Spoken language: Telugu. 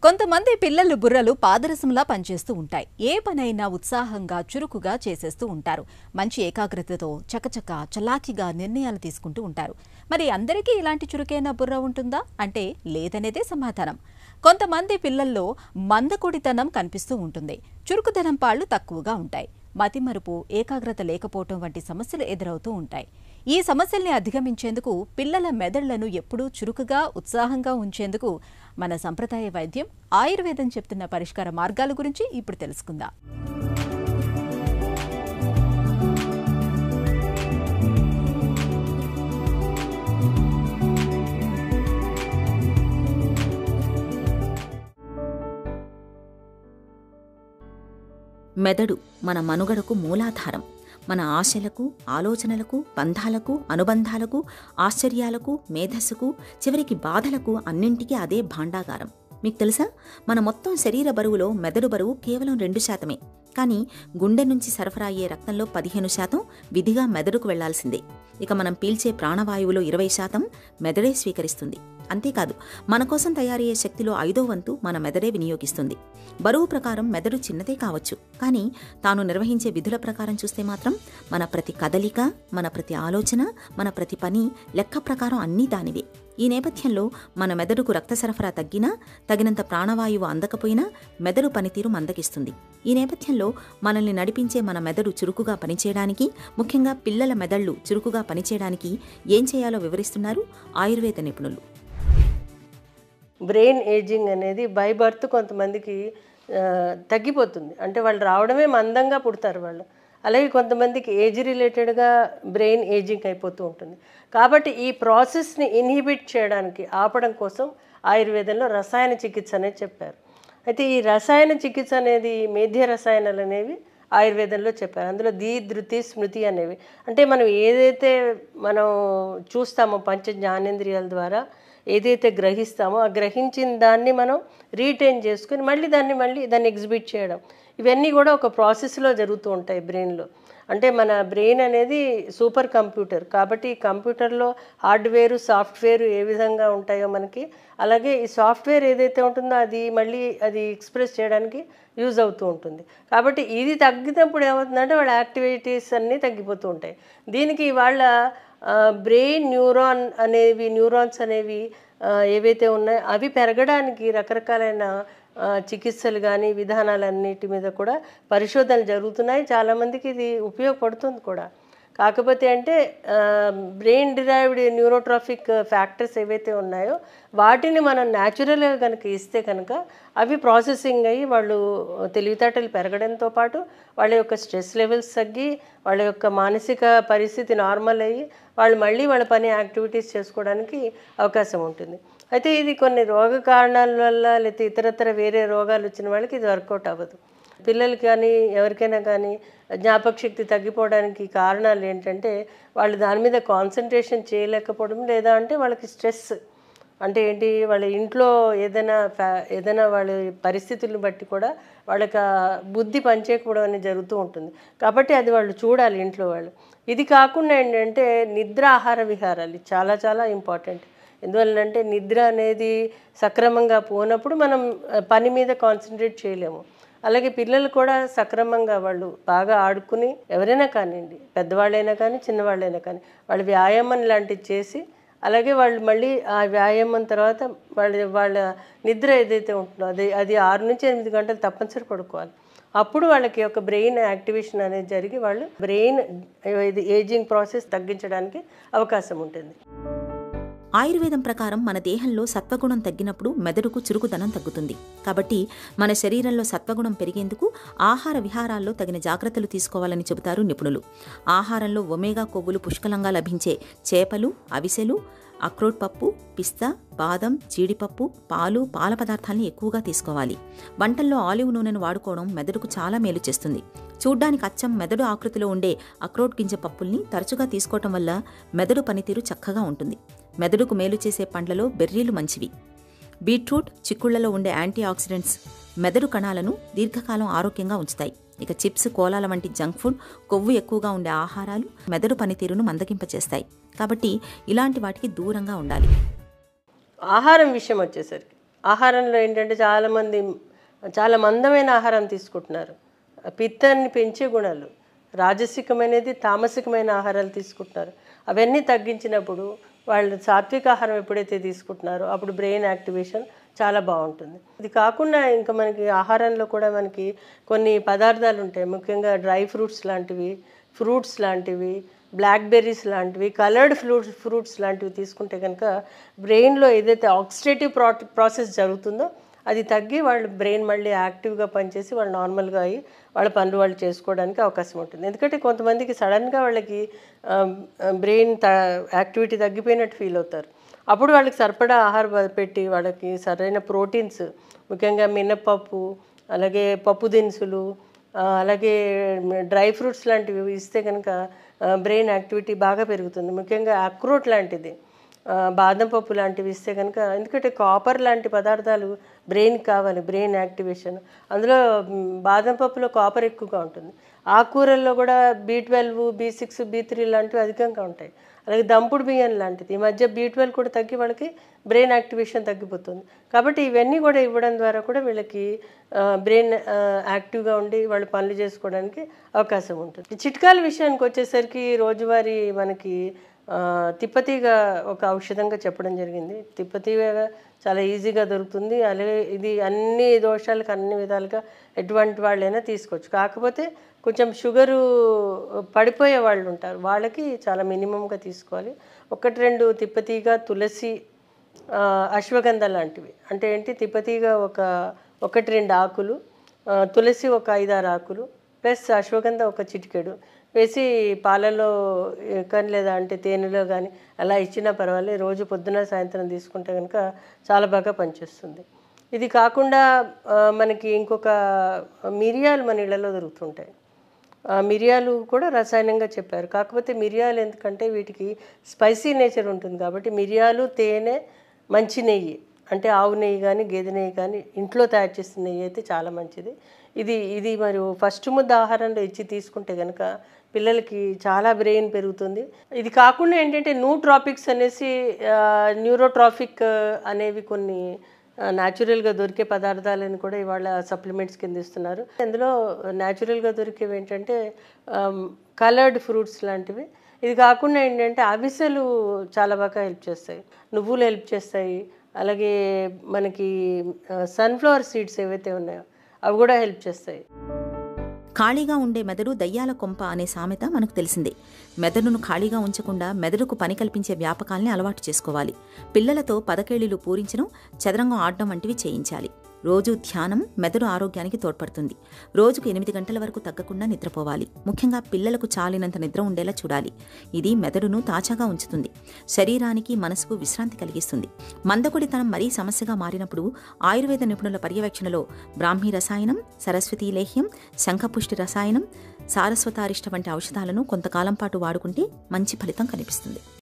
కొంతమంది పిల్లలు బుర్రలు పాదరసంలా పనిచేస్తూ ఉంటాయి. ఏ పనైనా ఉత్సాహంగా చురుకుగా చేసేస్తూ ఉంటారు. మంచి ఏకాగ్రతతో చకచక చలాకీగా నిర్ణయాలు తీసుకుంటూ ఉంటారు. మరి అందరికీ ఇలాంటి చురుకైన బుర్ర ఉంటుందా అంటే లేదనేదే సమాధానం. కొంతమంది పిల్లల్లో మందకొడితనం కనిపిస్తూ ఉంటుంది. చురుకుదనం పాళ్లు తక్కువగా ఉంటాయి. మతిమరుపు, ఏకాగ్రత లేకపోవటం వంటి సమస్యలు ఎదురవుతూ ఉంటాయి. ఈ సమస్యల్ని అధిగమించేందుకు పిల్లల మెదళ్లను ఎప్పుడూ చురుకుగా, ఉత్సాహంగా ఉంచేందుకు మన సంప్రదాయ వైద్యం ఆయుర్వేదం చెప్తున్న పరిష్కార మార్గాల గురించి ఇప్పుడు తెలుసుకుందాం. మెదడు మన మనుగడకు మూలాధారం. మన ఆశలకు, ఆలోచనలకు, బంధాలకు, అనుబంధాలకు, ఆశ్చర్యాలకు, మేధస్సుకు, చివరికి బాధలకు అన్నింటికీ అదే భాండాగారం. మీకు తెలుసా, మన మొత్తం శరీర బరువులో మెదడు బరువు కేవలం 2%. కానీ గుండె నుంచి సరఫరా అయ్యే రక్తంలో 15% విధిగా మెదడుకు వెళ్లాల్సిందే. ఇక మనం పీల్చే ప్రాణవాయువులో 20% మెదడే స్వీకరిస్తుంది. అంతేకాదు, మన కోసం తయారయ్యే శక్తిలో 5వ వంతు మన మెదడే వినియోగిస్తుంది. బరువు ప్రకారం మెదడు చిన్నదే కావచ్చు, కానీ తాను నిర్వహించే విధుల ప్రకారం చూస్తే మాత్రం మన ప్రతి కదలిక, మన ప్రతి ఆలోచన, మన ప్రతి పని లెక్క ప్రకారం అన్నీ దానివే. ఈ నేపథ్యంలో మన మెదడుకు రక్త సరఫరా తగ్గినా, తగినంత ప్రాణవాయువు అందకపోయినా మెదడు పనితీరు మందగిస్తుంది. ఈ నేపథ్యంలో మనల్ని నడిపించే మన మెదడు చురుకుగా పనిచేయడానికి, ముఖ్యంగా పిల్లల మెదళ్లు చురుకుగా పనిచేయడానికి ఏం చేయాలో వివరిస్తున్నారు ఆయుర్వేద నిపుణులు. బ్రెయిన్ ఏజింగ్ అనేది బై బర్త్ కొంతమందికి తగ్గిపోతుంది. అంటే వాళ్ళు రావడమే మందంగా పుడతారు వాళ్ళు. అలాగే కొంతమందికి ఏజ్ రిలేటెడ్గా బ్రెయిన్ ఏజింగ్ అయిపోతూ ఉంటుంది. కాబట్టి ఈ ప్రాసెస్ని ఇన్హిబిట్ చేయడానికి, ఆపడం కోసం ఆయుర్వేదంలో రసాయన చికిత్స అనేది చెప్పారు. అయితే ఈ రసాయన చికిత్స అనేది మేధ్య రసాయనాలు అనేవి ఆయుర్వేదంలో చెప్పారు. అందులో ధృతి, స్మృతి అనేవి, అంటే మనం ఏదైతే మనం చూస్తామో పంచ జ్ఞానేంద్రియాల ద్వారా ఏదైతే గ్రహిస్తామో ఆ గ్రహించిన దాన్ని మనం రీటైన్ చేసుకుని మళ్ళీ దాన్ని ఎగ్జిబిట్ చేయడం, ఇవన్నీ కూడా ఒక ప్రాసెస్లో జరుగుతూ ఉంటాయి బ్రెయిన్లో. అంటే మన బ్రెయిన్ అనేది సూపర్ కంప్యూటర్. కాబట్టి ఈ కంప్యూటర్లో హార్డ్వేరు, సాఫ్ట్వేరు ఏ విధంగా ఉంటాయో మనకి, అలాగే ఈ సాఫ్ట్వేర్ ఏదైతే ఉంటుందో అది ఎక్స్ప్రెస్ చేయడానికి యూజ్ అవుతూ ఉంటుంది. కాబట్టి ఇది తగ్గినప్పుడు ఏమవుతుందంటే వాళ్ళ యాక్టివిటీస్ అన్నీ తగ్గిపోతూ ఉంటాయి. దీనికి వాళ్ళ బ్రెయిన్ న్యూరాన్స్ అనేవి ఏవైతే ఉన్నాయో అవి పెరగడానికి రకరకాలైన చికిత్సలు కానీ విధానాలన్నిటి మీద కూడా పరిశోధనలు జరుగుతున్నాయి. చాలామందికి ఇది ఉపయోగపడుతుంది కూడా. కాకపోతే అంటే బ్రెయిన్ డిరైవ్డ్ న్యూరోట్రాఫిక్ ఫ్యాక్టర్స్ ఏవైతే ఉన్నాయో వాటిని మనం న్యాచురల్గా కనుక ఇస్తే కనుక అవి ప్రాసెసింగ్ అయ్యి వాళ్ళు తెలివితేటలు పెరగడంతో పాటు వాళ్ళ యొక్క స్ట్రెస్ లెవెల్స్ తగ్గి, వాళ్ళ యొక్క మానసిక పరిస్థితి నార్మల్ అయ్యి వాళ్ళు మళ్ళీ వాళ్ళ పని యాక్టివిటీస్ చేసుకోవడానికి అవకాశం ఉంటుంది. అయితే ఇది కొన్ని రోగ కారణాల వల్ల లేకపోతే ఇతరత్ర వేరే రోగాలు వచ్చిన వాళ్ళకి ఇది వర్కౌట్ అవ్వదు. పిల్లలకి కానీ ఎవరికైనా కానీ జ్ఞాపక శక్తి తగ్గిపోవడానికి కారణాలు ఏంటంటే వాళ్ళు దాని మీద కాన్సన్ట్రేషన్ చేయలేకపోవడం, లేదా అంటే వాళ్ళకి స్ట్రెస్ అంటే ఏంటి, వాళ్ళ ఇంట్లో ఏదైనా వాళ్ళ పరిస్థితులను బట్టి కూడా వాళ్ళకి బుద్ధి పనిచేయకపోవడం అనేది జరుగుతూ ఉంటుంది. కాబట్టి అది వాళ్ళు చూడాలి ఇంట్లో వాళ్ళు. ఇది కాకుండా ఏంటంటే నిద్ర, ఆహార విహారాలు చాలా చాలా ఇంపార్టెంట్. ఎందువల్లంటే నిద్ర అనేది సక్రమంగా పోనప్పుడు మనం పని మీద కాన్సన్ట్రేట్ చేయలేము. అలాగే పిల్లలు కూడా సక్రమంగా వాళ్ళు బాగా ఆడుకుని, ఎవరైనా కానివ్వండి, పెద్దవాళ్ళైనా కానీ చిన్నవాళ్ళైనా కానీ, వాళ్ళు వ్యాయామం లాంటివి చేసి, అలాగే వాళ్ళు మళ్ళీ ఆ వ్యాయామం తర్వాత వాళ్ళ నిద్ర ఏదైతే ఉంటుందో అది 6 నుంచి 8 గంటలు తప్పనిసరి పడుకోవాలి. అప్పుడు వాళ్ళకి ఒక బ్రెయిన్ యాక్టివేషన్ అనేది జరిగి వాళ్ళు బ్రెయిన్ ఏజింగ్ ప్రాసెస్ తగ్గించడానికి అవకాశం ఉంటుంది. ఆయుర్వేదం ప్రకారం మన దేహంలో సత్వగుణం తగ్గినప్పుడు మెదడుకు చురుకుదనం తగ్గుతుంది. కాబట్టి మన శరీరంలో సత్వగుణం పెరిగేందుకు ఆహార విహారాల్లో తగిన జాగ్రత్తలు తీసుకోవాలని చెబుతారు నిపుణులు. ఆహారంలో ఒమేగా కొవ్వులు పుష్కలంగా లభించే చేపలు, అవిసెలు, అక్రోట్ పప్పు, పిస్తా, బాదం, జీడిపప్పు, పాలు, పాల పదార్థాలని ఎక్కువగా తీసుకోవాలి. వంటల్లో ఆలివ్ నూనెను వాడుకోవడం మెదడుకు చాలా మేలు చేస్తుంది. చూడ్డానికి అచ్చం మెదడు ఆకృతిలో ఉండే అక్రోట్ గింజ పప్పుల్ని తరచుగా తీసుకోవటం వల్ల మెదడు పనితీరు చక్కగా ఉంటుంది. మెదడుకు మేలు చేసే పండ్లలో బెర్రీలు మంచివి. బీట్రూట్, చిక్కుళ్లలో ఉండే యాంటీ ఆక్సిడెంట్స్ మెదడు కణాలను దీర్ఘకాలం ఆరోగ్యంగా ఉంచుతాయి. ఇక చిప్స్, కోలాల వంటి జంక్ ఫుడ్, కొవ్వు ఎక్కువగా ఉండే ఆహారాలు మెదడు పనితీరును మందగింపచేస్తాయి. కాబట్టి ఇలాంటి వాటికి దూరంగా ఉండాలి. ఆహారం విషయం వచ్చేసరికి ఆహారంలో ఏంటంటే చాలా మందమైన ఆహారం తీసుకుంటున్నారు. పిత్తాన్ని పెంచే గుణాలు, రాజసికమైనది తామసికమైన ఆహారాలు తీసుకుంటున్నారు. అవన్నీ తగ్గించినప్పుడు వాళ్ళు సాత్విక ఆహారం ఎప్పుడైతే తీసుకుంటున్నారో అప్పుడు బ్రెయిన్ యాక్టివేషన్ చాలా బాగుంటుంది. ఇది కాకుండా ఇంకా మనకి ఆహారంలో కూడా మనకి కొన్ని పదార్థాలు ఉంటాయి. ముఖ్యంగా డ్రై ఫ్రూట్స్ లాంటివి, ఫ్రూట్స్ లాంటివి, బ్లాక్ బెర్రీస్ లాంటివి, కలర్డ్ ఫ్రూట్స్ లాంటివి తీసుకుంటే కనుక బ్రెయిన్లో ఏదైతే ఆక్సిడేటివ్ ప్రాసెస్ జరుగుతుందో అది తగ్గి వాళ్ళ బ్రెయిన్ మళ్ళీ యాక్టివ్గా పనిచేసి వాళ్ళు నార్మల్గా అయ్యి వాళ్ళ పనులు వాళ్ళు చేసుకోవడానికి అవకాశం ఉంటుంది. ఎందుకంటే కొంతమందికి సడన్గా వాళ్ళకి బ్రెయిన్ యాక్టివిటీ తగ్గిపోయినట్టు ఫీల్ అవుతారు. అప్పుడు వాళ్ళకి సరిపడా ఆహారం పెట్టి వాళ్ళకి సరైన ప్రోటీన్స్, ముఖ్యంగా మినపప్పు, అలాగే పప్పు దినుసులు, అలాగే డ్రై ఫ్రూట్స్ లాంటివి ఇస్తే కనుక బ్రెయిన్ యాక్టివిటీ బాగా పెరుగుతుంది. ముఖ్యంగా అక్రోట్ లాంటిది, బాదం పప్పు లాంటివి ఇస్తే కనుక, ఎందుకంటే కాపర్ లాంటి పదార్థాలు బ్రెయిన్కి కావాలి, బ్రెయిన్ యాక్టివేషన్. అందులో బాదం పప్పులో కాపర్ ఎక్కువగా ఉంటుంది. ఆకుకూరల్లో కూడా B12, B6, B3 లాంటివి అధికంగా ఉంటాయి. అలాగే దంపుడు బియ్యం లాంటిది. ఈ మధ్య B12 కూడా తగ్గి వాళ్ళకి బ్రెయిన్ యాక్టివేషన్ తగ్గిపోతుంది. కాబట్టి ఇవన్నీ కూడా ఇవ్వడం ద్వారా కూడా వీళ్ళకి బ్రెయిన్ యాక్టివ్గా ఉండి వాళ్ళు పనులు చేసుకోవడానికి అవకాశం ఉంటుంది. ఈ చిట్కాల విషయానికి వచ్చేసరికి రోజువారీ మనకి తిప్పతీగ ఒక ఔషధంగా చెప్పడం జరిగింది. తిప్పతీగ చాలా ఈజీగా దొరుకుతుంది. అలాగే ఇది అన్ని దోషాలకు అన్ని విధాలుగా ఎటువంటి వాళ్ళైనా తీసుకోవచ్చు. కాకపోతే కొంచెం షుగరు పడిపోయే వాళ్ళు ఉంటారు, వాళ్ళకి చాలా మినిమంగా తీసుకోవాలి. 1-2 తిప్పతీగ, తులసి, అశ్వగంధ లాంటివి. అంటే ఏంటి, తిప్పతీగ 1-2 ఆకులు, తులసి 5-6 ఆకులు, ప్లస్ అశ్వగంధ 1 చిటికెడు వేసి పాలలో కానీ లేదా అంటే తేనెలో కానీ అలా ఇచ్చినా పర్వాలేదు. రోజు పొద్దున సాయంత్రం తీసుకుంటే కనుక చాలా బాగా పనిచేస్తుంది. ఇది కాకుండా మనకి ఇంకొక మిరియాలు మన ఇళ్లలో దొరుకుతుంటాయి. మిరియాలు కూడా రసాయనంగా చెప్పారు. కాకపోతే మిరియాలు ఎందుకంటే వీటికి స్పైసీ నేచర్ ఉంటుంది కాబట్టి మిరియాలు, తేనె, మంచి నెయ్యి అంటే ఆవు నెయ్యి కానీ గేదె నెయ్యి కానీ ఇంట్లో తయారు చేసిన నెయ్యి అయితే చాలా మంచిది. ఇది మరి ఫస్ట్ ముద్ద ఆహారంలో ఇచ్చి తీసుకుంటే కనుక పిల్లలకి చాలా బ్రెయిన్ పెరుగుతుంది. ఇది కాకుండా ఏంటంటే న్యూట్రాపిక్స్ అనేసి న్యూరోట్రాఫిక్ అనేవి కొన్ని న్యాచురల్గా దొరికే పదార్థాలను కూడా ఇవాళ సప్లిమెంట్స్ కింద ఇస్తున్నారు. అందులో న్యాచురల్గా దొరికేవి ఏంటంటే కలర్డ్ ఫ్రూట్స్ లాంటివి. ఇది కాకుండా ఏంటంటే అవిసెలు చాలా బాగా హెల్ప్ చేస్తాయి, నువ్వులు హెల్ప్ చేస్తాయి, అలాగే మనకి సన్ఫ్లవర్ సీడ్స్ ఏవైతే ఉన్నాయో అవి కూడా హెల్ప్ చేస్తాయి. ఖాళీగా ఉండే మెదడు దయ్యాల కొంప అనే సామెత మనకు తెలిసిందే. మెదడును ఖాళీగా ఉంచకుండా మెదడుకు పని కల్పించే వ్యాపకాల్ని అలవాటు చేసుకోవాలి. పిల్లలతో పదకేళీలు పూరించడం, చదరంగం ఆడడం వంటివి చేయించాలి. రోజు ధ్యానం మెదడు ఆరోగ్యానికి తోడ్పడుతుంది. రోజుకు 8 గంటల వరకు తగ్గకుండా నిద్రపోవాలి. ముఖ్యంగా పిల్లలకు చాలినంత నిద్ర ఉండేలా చూడాలి. ఇది మెదడును తాజాగా ఉంచుతుంది, శరీరానికి మనసుకు విశ్రాంతి కలిగిస్తుంది. మందకొడితనం మరీ సమస్యగా మారినప్పుడు ఆయుర్వేద నిపుణుల పర్యవేక్షణలో బ్రాహ్మీ రసాయనం, సరస్వతీ లేహ్యం, శంఖపుష్టి రసాయనం, సారస్వతారిష్ట వంటి ఔషధాలను కొంతకాలం పాటు వాడుకుంటే మంచి ఫలితం కనిపిస్తుంది.